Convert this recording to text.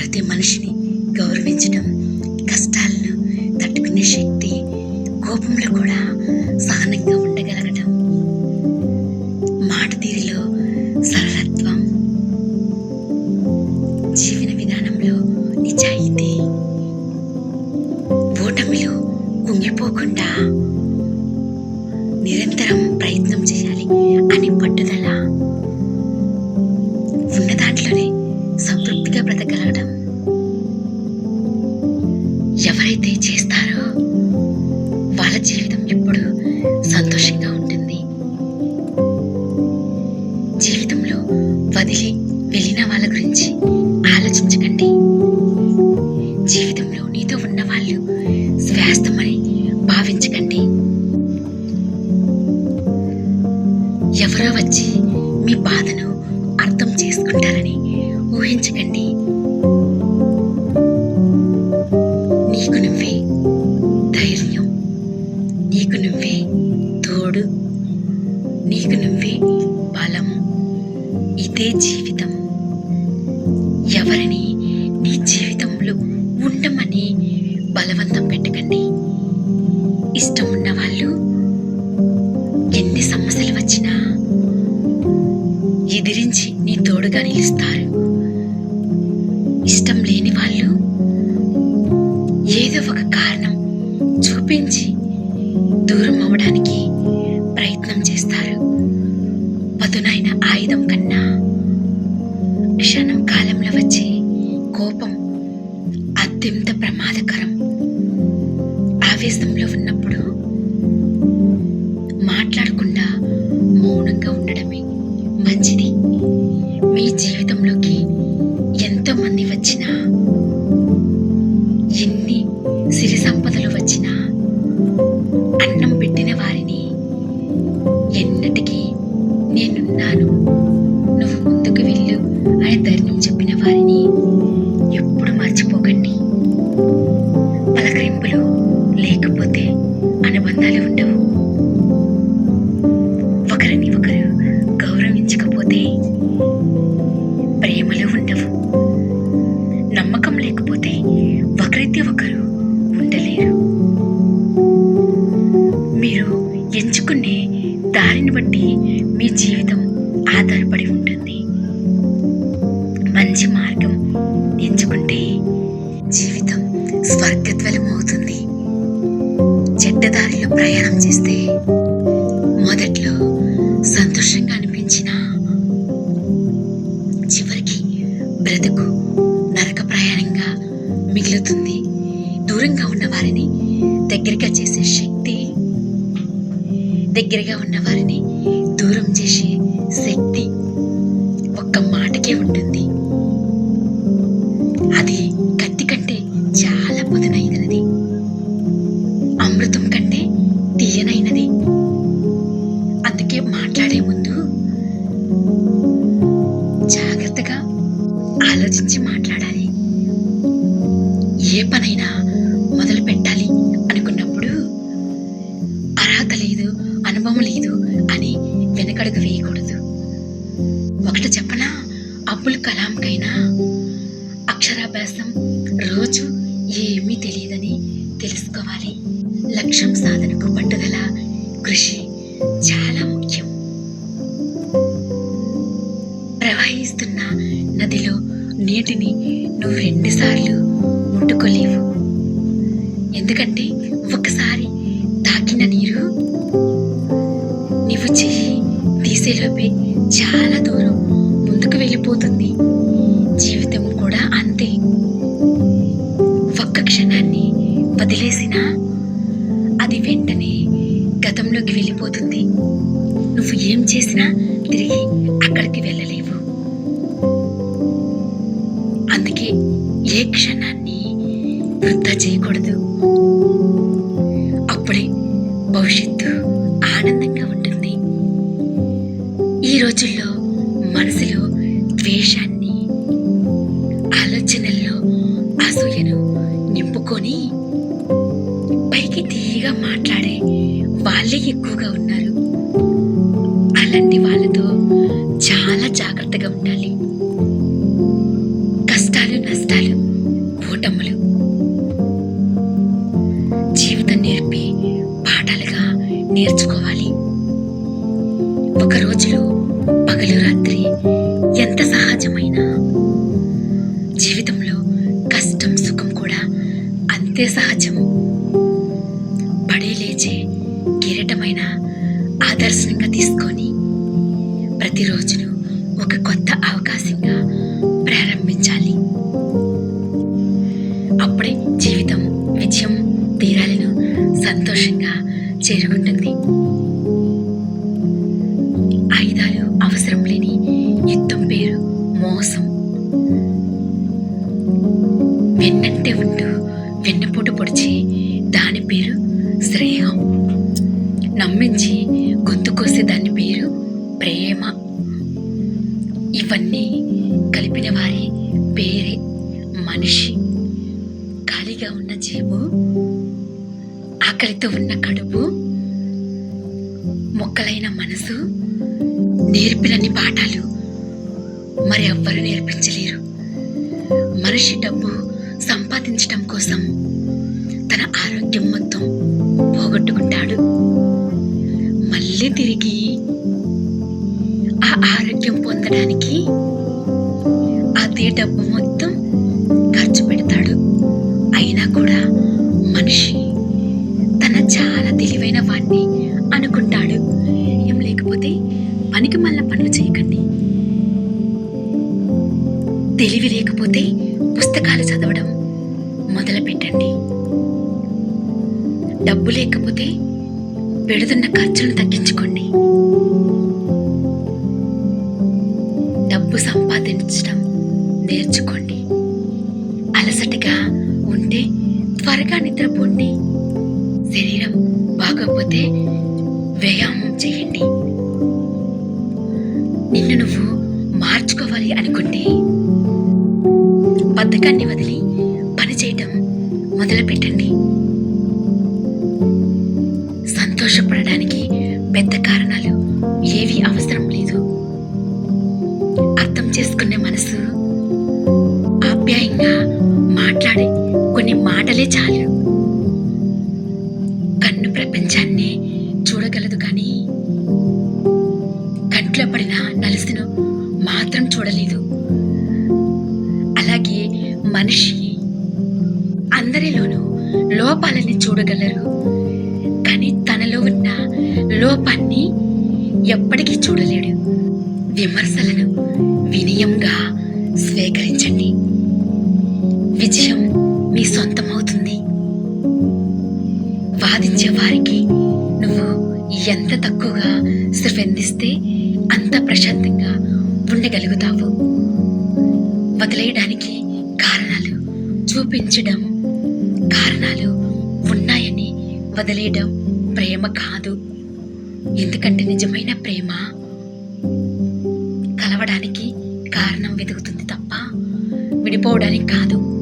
ప్రతి మనిషిని గౌరవించడం, కష్టాలను తట్టుకునే శక్తి, కోపంలో కూడా సహనంగా ఉండగలగడం, మాట తీరులో సరళత్వం, జీవన విధానంలో నిజాయితీ, ఓటమిలో కుంగిపోకుండా నిరంతరం ప్రయత్నం చేయాలి అని పట్టుదల, ఉన్న దాంట్లోనే సంతృప్తిగా బ్రతకగలగడం. ఎవరైతే చేస్తారో వాళ్ళ జీవితం ఎప్పుడు సంతోషంగా ఉంటుంది. జీవితంలో వదిలి వెళ్ళిన వాళ్ళ గురించి ఆలోచించకండి. జీవితంలో నీతో ఉన్న వాళ్ళు శ్వాసమని భావించకండి. ఎవరో వచ్చి మీ బాధను అర్థం చేసుకుంటారని ఊహించకండి. నీకు నువ్వే ధైర్యం, నీకు నువ్వే తోడు, నీకు నువ్వే బలం. ఇదే జీవితం. ఎవరిని నీ జీవితంలో ఉండమని బలవంతం పెట్టకండి. ఇష్టం ఉన్న వాళ్ళు ఎన్ని సమస్యలు వచ్చినా ఎదిరించి నీ తోడుగా నిలుస్తారు. ఇష్టం లేని వాళ్ళు ఏదో ఒక కారణం చూపించి దూరం అవడానికి ప్రయత్నం చేస్తారు. పదునైన ఆయుధం కన్నా క్షణం కాలంలో వచ్చే కోపం అత్యంత ప్రమాదకరం. ఆవేశంలో ఉన్నప్పుడు మాట్లాడకుండా మౌనంగా ఉండడమే మంచిది. మీ జీవితంలోకి ఎంతో మంది వచ్చినా, ఎన్ని సిరి సంపదలు వచ్చినా, అన్నం పెట్టిన వారిని ఎన్నటికీ నేనున్నాను, నువ్వు ముందుకు వెళ్ళు అని ధైర్యం చెప్పిన వారిని ఎప్పుడు మర్చిపోకండి. పలకరింపులు లేకపోతే అనుబంధాలు ఉండవు. ఒకరిని ఒకరు గౌరవించకపోతే ప్రేమలు ఉండవు. నమ్మకం లేకపోతే ఒకరితో ఒకరు ఉండలేరు. మీరు ఎంచుకునే దారిని బట్టి మీ జీవితం ఆధారపడి ఉంటుంది. మంచి మార్గం ఎంచుకుంటే జీవితం స్వర్గత్వలం అవుతుంది. చెడ్డ దారిలో ప్రయాణం చేస్తే మొదట్లో సంతోషంగా అనిపించిన చివరికి బ్రతుకు నరక ప్రయాణంగా మిగులుతుంది. దూరంగా ఉన్న వారిని దగ్గరగా చేసే శక్తి, దగ్గరగా ఉన్న వారిని దూరం చేసే శక్తి ఒక్క మాటకే ఉంటుంది. అది కత్తి కంటే చాలా పదునైనది, అమృతం కంటే తీయనైనది. అందుకే మాట్లాడే ముందు జాగ్రత్తగా ఆలోచించి మాట్లాడాలి. ఏ పనైనా మొదలు పెట్టాలి అనుకున్నప్పుడు అర్హత లేదు, అనుభవం లేదు అని వెనకడుగు వేయకూడదు. ఒకటి చెప్పనా, అబ్దుల్ కలాంకైనా అక్షరాభ్యాసం రోజు ఏమీ తెలియదని తెలుసుకోవాలి. లక్ష్యం సాధనకు పట్టుదల, కృషి చాలా ముఖ్యం. ప్రవహిస్తున్న నదిలో నీటిని నువ్వు 2 సార్లు ముట్టుకోలేవు. ఎందుకంటే ఒకసారి తాకిన నీరు నీవు చెయ్యి తీసేలోపే చాలా దూరం ముందుకు వెళ్ళిపోతుంది. జీవితం కూడా అంతే. ఒక్క క్షణాన్ని వదిలేసినా అది వెంటనే గతంలోకి వెళ్ళిపోతుంది. నువ్వు ఏం చేసినా తిరిగి అక్కడికి వెళ్ళలేవు. అందుకే ఏ క్షణాన్ని వృధా చేయకూడదు. అప్పుడే భవిష్యత్తు ఆనందంగా ఉంటుంది. ఈ రోజుల్లో మనసులో ద్వేషాన్ని, ఆలోచనల్లో అసూయను నింపుకొని పైకి తీయగా మాట్లాడే వాళ్ళే ఎక్కువగా ఉన్నారు. అలాంటి వాళ్ళతో చాలా జాగ్రత్తగా ఉండాలి. కష్టాలు, నష్టాలు జీవితంలో కష్టం సుఖం కూడా అంతే సహజం. పడే లేచే కిరీటమైన ఆదర్శంగా తీసుకొని ప్రతిరోజును ఒక కొత్త అవకాశంగా ప్రారంభించాలి. అప్పుడే జీవితం విజయం తీరాలను సంతోషంగా చేరుకుంటుంది. ఆయుధాలు అవసరం లేని యుద్ధం పేరు మోసం. వెన్నంటే ఉంటూ వెన్నుపోటు పొడిచి దాని పేరు స్నేహం. నమ్మించి గొంతు కోసే దాని పేరు ప్రేమ. ఇవన్నీ కలిపిన వారి పేరే మనిషి. ఖాళీగా ఉన్న జేబు, ఆకలితో ఉన్న కడుపు, మొక్కలైన మనసు, నేర్పినన్ని పాఠాలు మరి ఎవ్వరూ నేర్పించలేరు. మనిషి డబ్బు సంపాదించడం కోసం తన ఆరోగ్యం మొత్తం పోగొట్టుకుంటాడు. మళ్ళీ తిరిగి ఆ ఆరోగ్యం పొందడానికి అదే డబ్బు మొత్తం ఖర్చు పెడతాడు. అయినా కూడా మనిషి తన చాలా తెలివైన వాడిని అనుకుంటాడు. ఏం లేకపోతే పనికి మళ్ళా పనులు చేయకండి. తెలివి లేకపోతే పుస్తకాలు చదవడం మొదలు పెట్టండి. డబ్బు లేకపోతే పెడుతున్న ఖర్చులను తగ్గించుకోండి. డబ్బు సంపాదించడం నేర్చుకోండి. అలసటగా ఉంటే త్వరగా నిద్రపోండి. శరీరం బాగోకపోతే వ్యాయామం చేయండి. నిన్ను నువ్వు మార్చుకోవాలి అనుకుంటే బద్ధకాన్ని వదిలి పని చేయటం మొదలు పెట్టండి. సంతోషపడడానికి పెద్ద కారణాలు ఏవీ అవసరం లేదు. అర్థం చేసుకునే మనసు, ఆప్యాయంగా మాట్లాడే కొన్ని మాటలే చాలు. కన్ను ప్రపంచాన్ని చూడగలదు కానీ కంట్లో పడిన నలుసును మాత్రం చూడలేదు. అలాగే మనిషి అందరిలోనూ లోపాలని చూడగలరు కానీ తనలో ఉన్న లోపాన్ని ఎప్పటికీ చూడలేడు. విమర్శలను వినయంగా స్వీకరించండి. విజయం మీ సొంతమవుతుంది. వాదించే వారికి నువ్వు ఎంత తక్కువగా స్పందిస్తే అంత ప్రశాంతంగా ఉండగలుగుతావు. వదిలేయడానికి కారణాలు చూపించడం, కారణాలు ఉన్నాయని వదిలేయడం ప్రేమ కాదు. ఎందుకంటే నిజమైన ప్రేమ కలవడానికి కారణం వెతుకుతుంది తప్ప విడిపోవడానికి కాదు.